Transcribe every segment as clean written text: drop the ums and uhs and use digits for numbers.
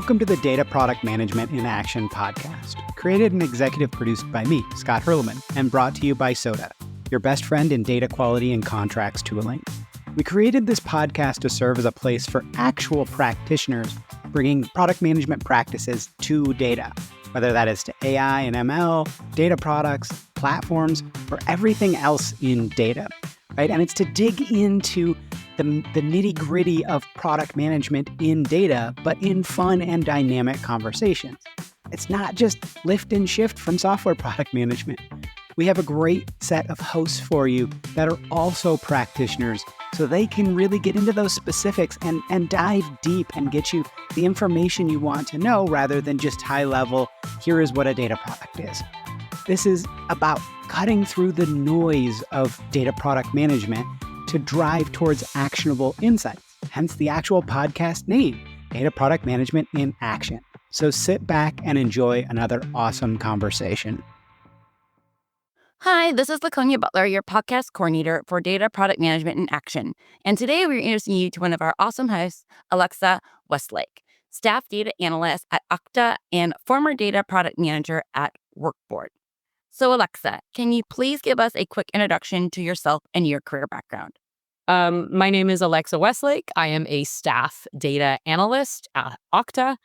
Welcome to the Data Product Management in Action podcast, created and executive produced by me, Scott Hirleman, and brought to you by Soda, your best friend in data quality and contracts tooling. We created this podcast to serve as a place for actual practitioners bringing product management practices to data, whether that is to AI and ML, data products, platforms, or everything else in data, right? And it's to dig into the nitty-gritty of product management in data, but in fun and dynamic conversations. It's not just lift and shift from software product management. We have a great set of hosts for you that are also practitioners, so they can really get into those specifics and dive deep and get you the information you want to know rather than just high level, here is what a data product is. This is about cutting through the noise of data product management to drive towards actionable insights, hence the actual podcast name, Data Product Management in Action. So sit back and enjoy another awesome conversation. Hi, this is Laconia Butler, your podcast coordinator for Data Product Management in Action. And today we're introducing you to one of our awesome hosts, Alexa Westlake, staff data analyst at Okta and former data product manager at Workboard. So Alexa, can you please give us a quick introduction to yourself and your career background? My name is Alexa Westlake. I am a staff data analyst at Okta.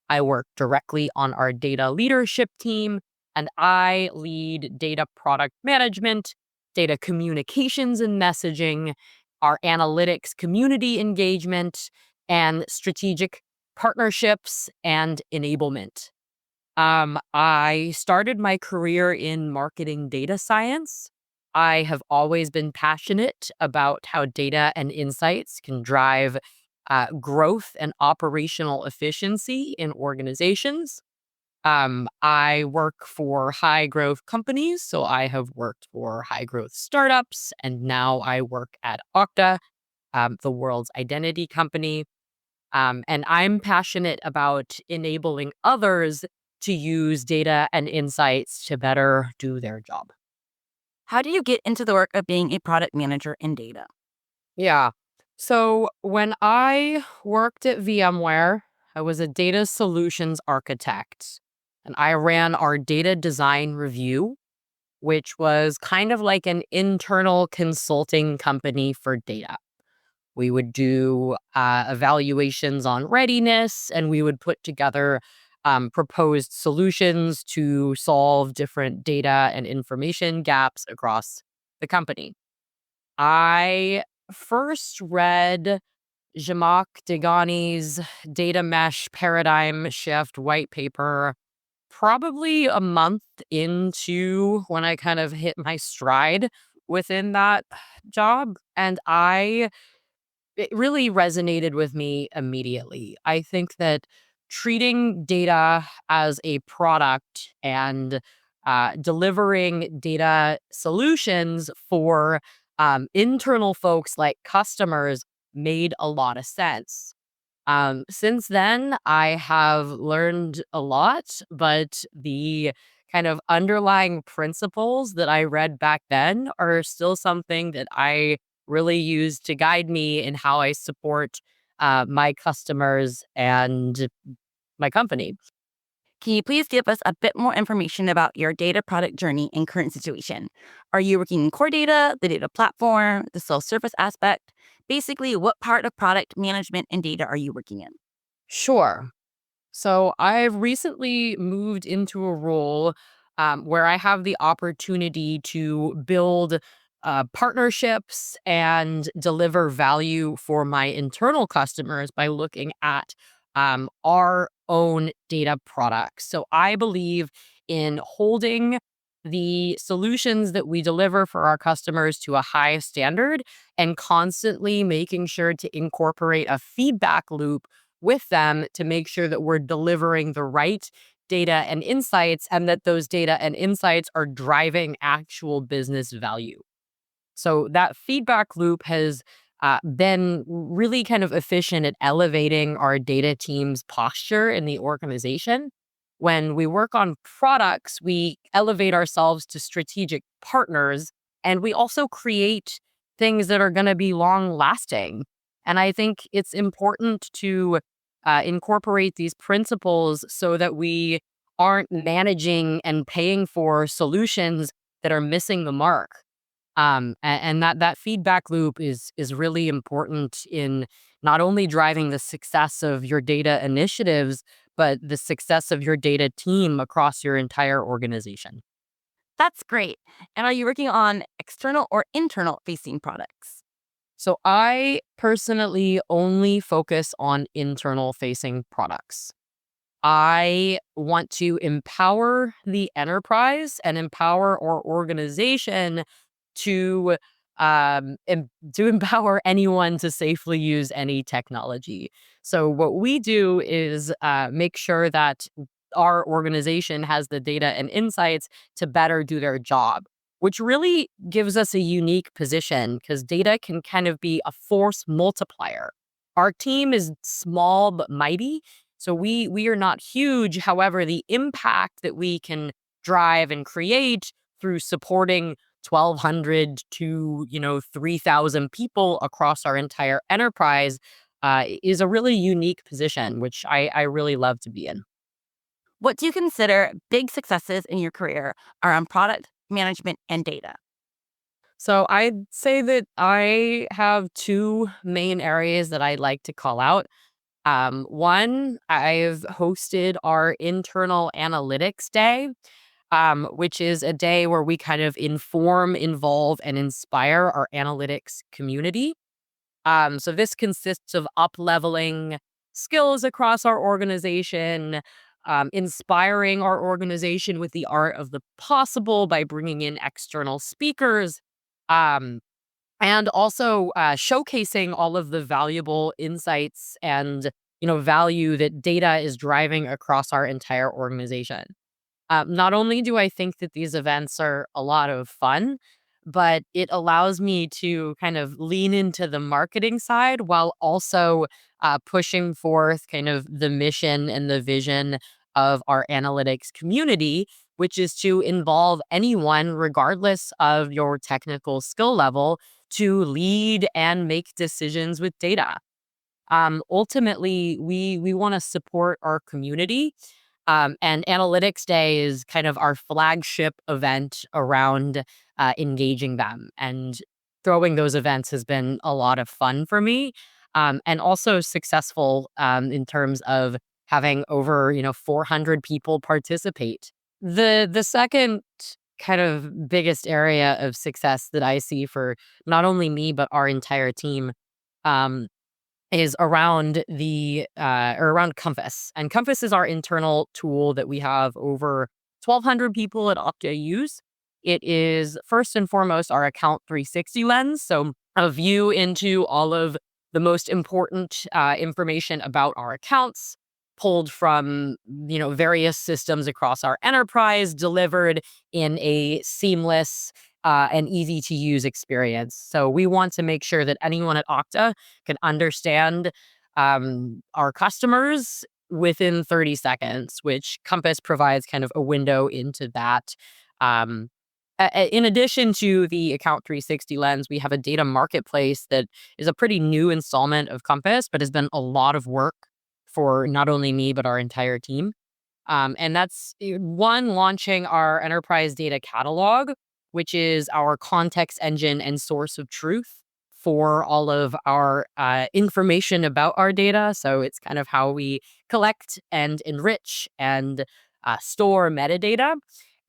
I work directly on our data leadership team, and I lead data product management, data communications and messaging, our analytics community engagement, and strategic partnerships and enablement. I started my career in marketing data science. I have always been passionate about how data and insights can drive growth and operational efficiency in organizations. I work for high growth companies, so I have worked for high growth startups, and now I work at Okta, the world's identity company. And I'm passionate about enabling others to use data and insights to better do their job. How do you get into the work of being a product manager in data? Yeah. So when I worked at VMware, I was a data solutions architect, and I ran our data design review, which was kind of like an internal consulting company for data. We would do evaluations on readiness, and we would put together proposed solutions to solve different data and information gaps across the company. I first read Zhamak Dehghani's Data Mesh Paradigm Shift white paper probably a month into when I kind of hit my stride within that job. And it really resonated with me immediately. I think that treating data as a product and delivering data solutions for internal folks like customers made a lot of sense. Since then, I have learned a lot, but the kind of underlying principles that I read back then are still something that I really use to guide me in how I support my customers and my company. Can you please give us a bit more information about your data product journey and current situation? Are you working in core data, the data platform, the self-service aspect? Basically, what part of product management and data are you working in? Sure. So I've recently moved into a role where I have the opportunity to build partnerships and deliver value for my internal customers by looking at our own data products. So I believe in holding the solutions that we deliver for our customers to a high standard and constantly making sure to incorporate a feedback loop with them to make sure that we're delivering the right data and insights and that those data and insights are driving actual business value. So that feedback loop has been really kind of efficient at elevating our data team's posture in the organization. When we work on products, we elevate ourselves to strategic partners, and we also create things that are going to be long lasting. And I think it's important to incorporate these principles so that we aren't managing and paying for solutions that are missing the mark. And that feedback loop is really important in not only driving the success of your data initiatives, but the success of your data team across your entire organization. That's great. And are you working on external or internal facing products? So I personally only focus on internal facing products. I want to empower the enterprise and empower our organization to to empower anyone to safely use any technology. So what we do is make sure that our organization has the data and insights to better do their job, which really gives us a unique position because data can kind of be a force multiplier. Our team is small but mighty, so we are not huge. However, the impact that we can drive and create through supporting 1,200 to 3,000 people across our entire enterprise is a really unique position, which I really love to be in. What do you consider big successes in your career around product management and data? So I'd say that I have two main areas that I'd like to call out. One, I've hosted our internal analytics day, which is a day where we kind of inform, involve, and inspire our analytics community. So this consists of up leveling skills across our organization, inspiring our organization with the art of the possible by bringing in external speakers. Um, and also showcasing all of the valuable insights and value that data is driving across our entire organization. Not only do I think that these events are a lot of fun, but it allows me to kind of lean into the marketing side while also pushing forth kind of the mission and the vision of our analytics community, which is to involve anyone, regardless of your technical skill level, to lead and make decisions with data. Ultimately, we want to support our community, and Analytics Day is kind of our flagship event around engaging them. And throwing those events has been a lot of fun for me, and also successful in terms of having over 400 people participate. The second kind of biggest area of success that I see for not only me but our entire team. Um, is around around Compass. And Compass is our internal tool that we have over 1,200 people at Okta use. It is first and foremost our Account 360 lens, so a view into all of the most important information about our accounts, pulled from various systems across our enterprise, delivered in a seamless and easy to use experience. So we want to make sure that anyone at Okta can understand our customers within 30 seconds, which Compass provides kind of a window into that. Um, in addition to the Account 360 lens, we have a data marketplace that is a pretty new installment of Compass, but has been a lot of work for not only me, but our entire team. And that's one, launching our enterprise data catalog, which is our context engine and source of truth for all of our information about our data. So it's kind of how we collect and enrich and store metadata.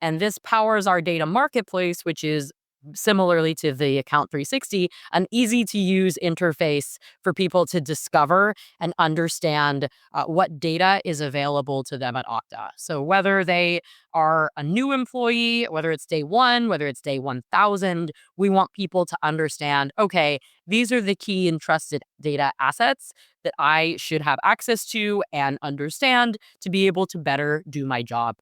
And this powers our data marketplace, which is similarly to the Account 360, an easy to use interface for people to discover and understand what data is available to them at Okta. So whether they are a new employee, whether it's day one, whether it's day 1,000, we want people to understand, okay, these are the key and trusted data assets that I should have access to and understand to be able to better do my job.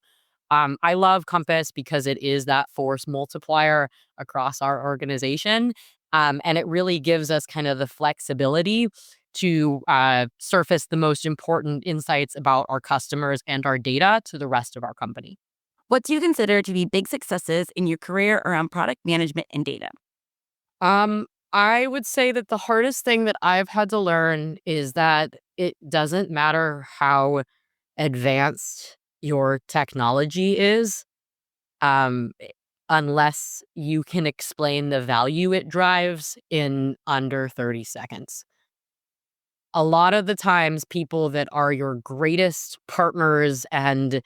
I love Compass because it is that force multiplier across our organization. And it really gives us kind of the flexibility to surface the most important insights about our customers and our data to the rest of our company. What do you consider to be big successes in your career around product management and data? Um, I would say that the hardest thing that I've had to learn is that it doesn't matter how advanced your technology is, um, unless you can explain the value it drives in under 30 seconds. A lot of the times, people that are your greatest partners and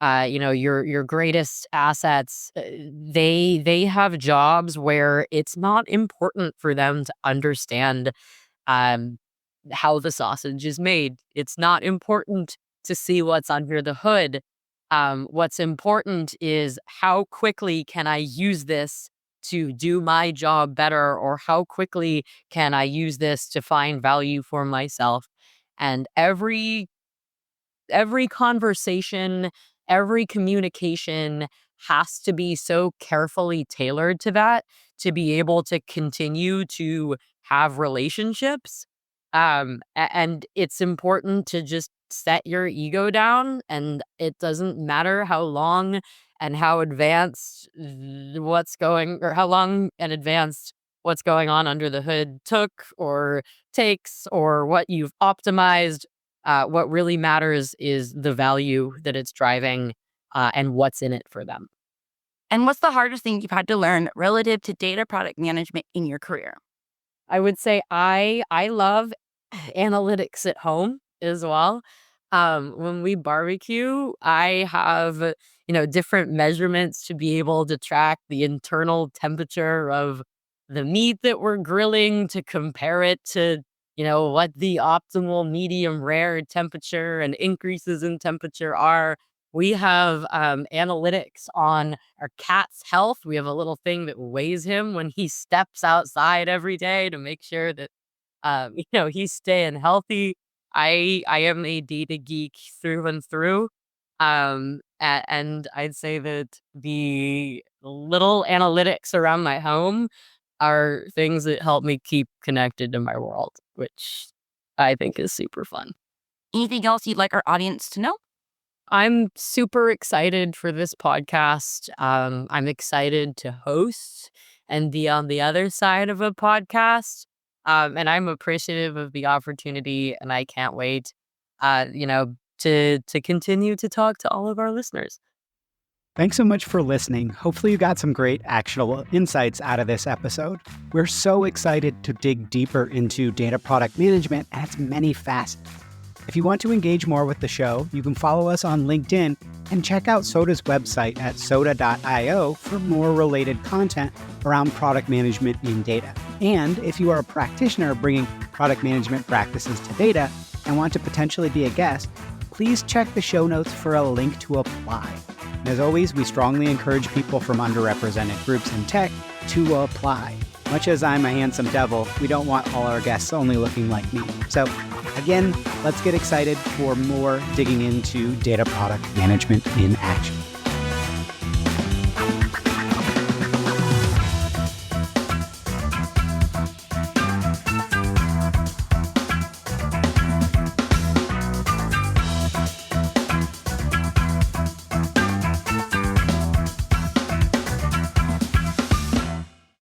your greatest assets, they have jobs where it's not important for them to understand um, how the sausage is made. It's not important to see what's under the hood. What's important is how quickly can I use this to do my job better, or how quickly can I use this to find value for myself. And every conversation, every communication has to be so carefully tailored to that to be able to continue to have relationships. And it's important to just set your ego down, and it doesn't matter how long and how advanced how long and advanced what's going on under the hood took or takes, or what you've optimized. What really matters is the value that it's driving, and what's in it for them. And what's the hardest thing you've had to learn relative to data product management in your career? I would say I love analytics at home as well. When we barbecue, I have different measurements to be able to track the internal temperature of the meat that we're grilling, to compare it to what the optimal medium rare temperature and increases in temperature are. We have analytics on our cat's health. We have a little thing that weighs him when he steps outside every day to make sure that he's staying healthy. I am a data geek through and through. And I'd say that the little analytics around my home are things that help me keep connected to my world, which I think is super fun. Anything else you'd like our audience to know? I'm super excited for this podcast. I'm excited to host and be on the other side of a podcast. And I'm appreciative of the opportunity, and I can't wait, to continue to talk to all of our listeners. Thanks so much for listening. Hopefully you got some great actionable insights out of this episode. We're so excited to dig deeper into data product management and its many facets. If you want to engage more with the show, you can follow us on LinkedIn and check out Soda's website at soda.io for more related content around product management in data. And if you are a practitioner bringing product management practices to data and want to potentially be a guest, please check the show notes for a link to apply. And as always, we strongly encourage people from underrepresented groups in tech to apply. Much as I'm a handsome devil, we don't want all our guests only looking like me. So again, let's get excited for more digging into data product management in action.